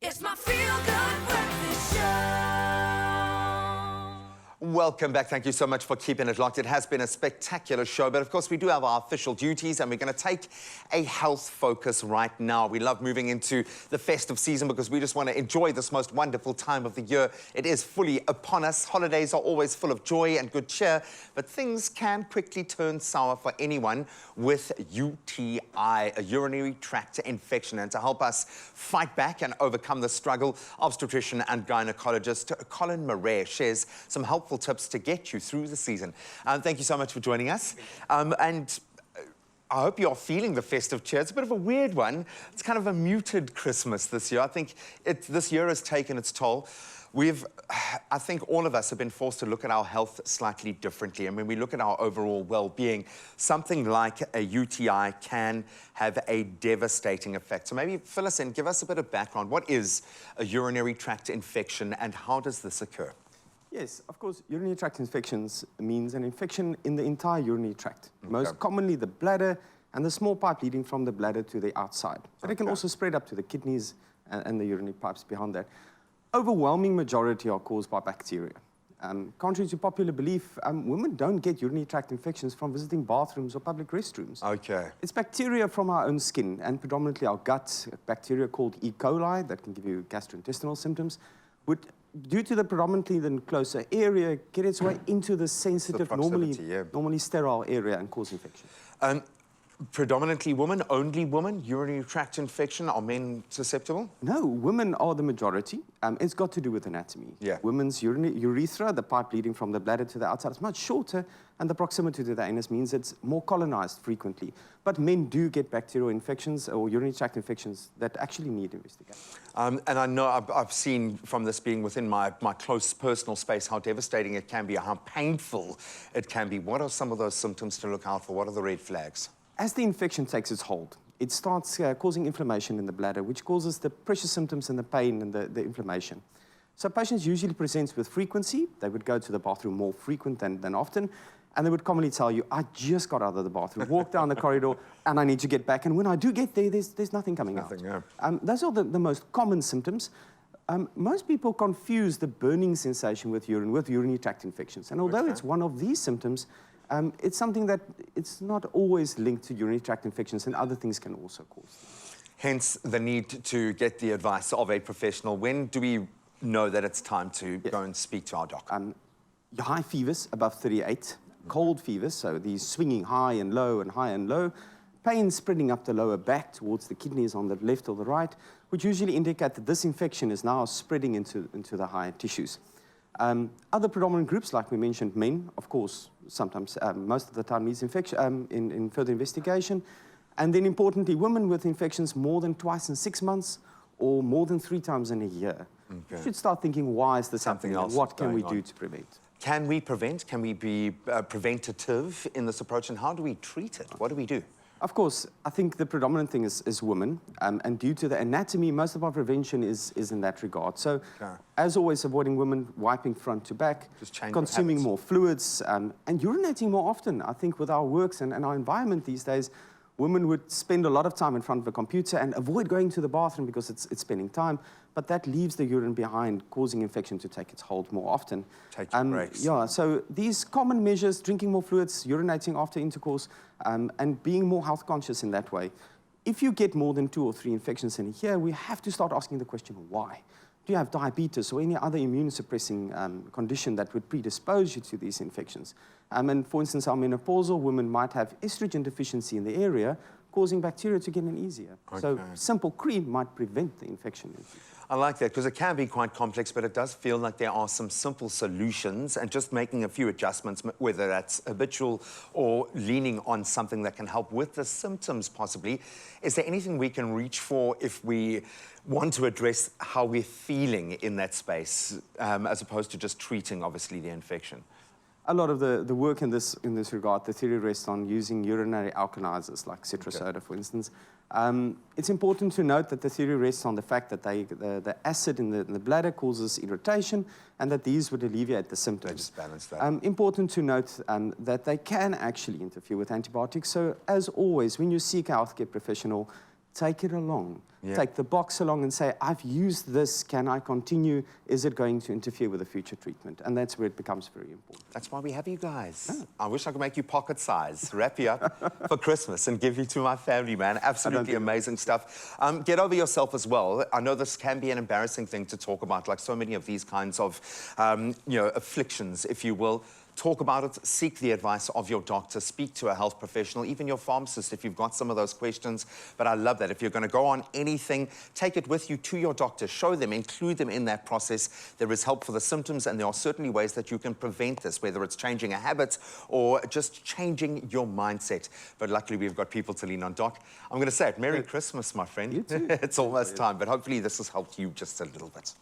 It's my feel-good breakfast show. Welcome back. Thank you so much for keeping it locked. It has been a spectacular show, but of course we do have our official duties and we're going to take a health focus right now. We love moving into the festive season because we just want to enjoy this most wonderful time of the year. It is fully upon us. Holidays are always full of joy and good cheer, but things can quickly turn sour for anyone with UTI, a urinary tract infection. And to help us fight back and overcome the struggle, obstetrician and gynecologist Colin Murray shares some helpful tips to get you through the season. Thank you so much for joining us. And I hope you're feeling the festive cheer. It's a bit of a weird one. It's kind of a muted Christmas this year. I think this year has taken its toll. I think all of us have been forced to look at our health slightly differently. And when we look at our overall well-being, something like a UTI can have a devastating effect. So maybe fill us in, give us a bit of background. What is a urinary tract infection and how does this occur? Yes, of course, urinary tract infections means an infection in the entire urinary tract. Okay. Most commonly the bladder and the small pipe leading from the bladder to the outside. But it can also spread up to the kidneys and the urinary pipes beyond that. Overwhelming majority are caused by bacteria. Contrary to popular belief, women don't get urinary tract infections from visiting bathrooms or public restrooms. Okay. It's bacteria from our own skin and predominantly our gut, bacteria called E. coli that can give you gastrointestinal symptoms, due to the predominantly then closer area, get its way into the sensitive, normally sterile area and cause infection. Predominantly women, only women, urinary tract infection, are men susceptible? No, women are the majority. It's got to do with anatomy. Yeah. Women's urethra, the pipe leading from the bladder to the outside, is much shorter, and the proximity to the anus means it's more colonized frequently. But men do get bacterial infections or urinary tract infections that actually need investigation. And I know I've seen from this being within my close personal space how devastating it can be, how painful it can be. What are some of those symptoms to look out for? What are the red flags? As the infection takes its hold, it starts causing inflammation in the bladder, which causes the pressure symptoms and the pain and the inflammation. So patients usually present with frequency. They would go to the bathroom more frequent than often, and they would commonly tell you, I just got out of the bathroom, walked down the corridor, and I need to get back. And when I do get there, there's nothing coming out. Yeah. Those are the most common symptoms. Most people confuse the burning sensation with urine with urinary tract infections. And although it's one of these symptoms, it's something that it's not always linked to urinary tract infections, and other things can also cause them. Hence the need to get the advice of a professional. When do we know that it's time to go and speak to our doc? High fevers above 38, cold fevers, so these swinging high and low and high and low, pain spreading up the lower back towards the kidneys on the left or the right, which usually indicate that this infection is now spreading into the higher tissues. Other predominant groups, like we mentioned, men, of course, sometimes, most of the time needs infection in further investigation. And then importantly, women with infections more than twice in 6 months or more than 3 times in a year. Okay. You should start thinking, why is this happening? What can we do to prevent? Can we prevent? Can we be preventative in this approach? And how do we treat it? What do we do? Of course, I think the predominant thing is women, and due to the anatomy, most of our prevention is in that regard. So, as always, avoiding women wiping front to back, consuming more fluids, and urinating more often. I think with our works and our environment these days, women would spend a lot of time in front of a computer and avoid going to the bathroom because it's spending time, but that leaves the urine behind, causing infection to take its hold more often. Taking breaks. Yeah, so these common measures, drinking more fluids, urinating after intercourse, and being more health conscious in that way. If you get more than 2 or 3 infections in a year, we have to start asking the question, why? Do you have diabetes or any other immune suppressing condition that would predispose you to these infections? And for instance, our menopausal women might have estrogen deficiency in the area, causing bacteria to get in easier. Okay. So simple cream might prevent the infection. I like that because it can be quite complex, but it does feel like there are some simple solutions, and just making a few adjustments, whether that's habitual or leaning on something that can help with the symptoms possibly. Is there anything we can reach for if we want to address how we're feeling in that space, as opposed to just treating, obviously, the infection? A lot of the work in this regard, the theory rests on using urinary alkalizers like CITRO soda, for instance. It's important to note that the theory rests on the fact that the acid in the bladder causes irritation, and that these would alleviate the symptoms. They just balance that. Important to note that they can actually interfere with antibiotics. So, as always, when you seek a healthcare professional, take it along. Yeah. Take the box along and say, I've used this, can I continue? Is it going to interfere with a future treatment? And that's where it becomes very important. That's why we have you guys. I wish I could make you pocket size, wrap you up for Christmas and give you to my family, man. Absolutely amazing stuff. Get over yourself as well. I know this can be an embarrassing thing to talk about, like so many of these kinds of, afflictions, if you will. Talk about it, seek the advice of your doctor, speak to a health professional, even your pharmacist if you've got some of those questions. But I love that. If you're going to go on anything, take it with you to your doctor, show them, include them in that process. There is help for the symptoms, and there are certainly ways that you can prevent this, whether it's changing a habit or just changing your mindset. But luckily, we've got people to lean on. Doc, I'm going to say it, Merry Christmas, my friend. You too. It's almost time, but hopefully this has helped you just a little bit.